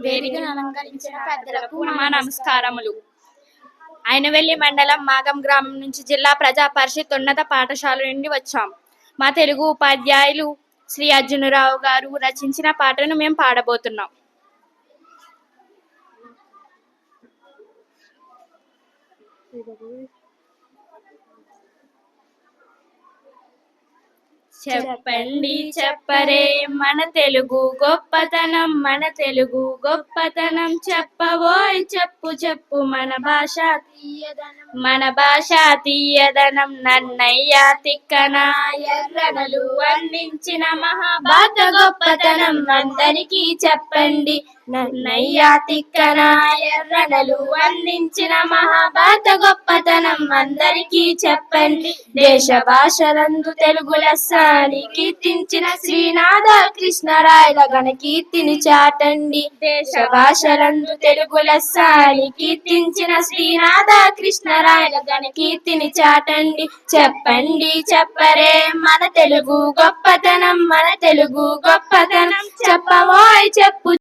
వేదికను అలంకరించిన పెద్దలకు మా నమస్కారములు. అయినవెల్లి మండలం మాగం గ్రామం నుంచి జిల్లా ప్రజా పరిషత్ ఉన్నత పాఠశాల నుండి వచ్చాం. మా తెలుగు ఉపాధ్యాయులు శ్రీ అర్జునరావు గారు రచించిన పాటను మేము పాడబోతున్నాం. చెప్పండి చెప్పరే మన తెలుగు గొప్పతనం, మన తెలుగు గొప్పతనం చెప్పబోయ్ చెప్పు చెప్పు మన భాష తీయదనం, మన భాష తీయదనం. నన్నయ్య తిక్కన ఎర్రనలు వర్ణించిన మహాభారత గొప్పతనం అందరికీ చెప్పండి. నన్నయ్య తిక్కన ఎర్రనలు వర్ణించిన మహాభారత గొప్పతనం అందరికీ చెప్పండి. దేశ భాషలందు తెలుగు లెస్సాని కీర్తించిన శ్రీనాథ కృష్ణరాయల ఘన కీర్తిని చాటండి. దేశ భాషలందు తెలుగు లెస్సాని కీర్తించిన శ్రీనాథ కృష్ణరాయల ఘన కీర్తిని చాటండి. చెప్పండి చెప్పరే మన తెలుగు గొప్పతనం, మన తెలుగు గొప్పతనం చెప్పబోయ్ చెప్పు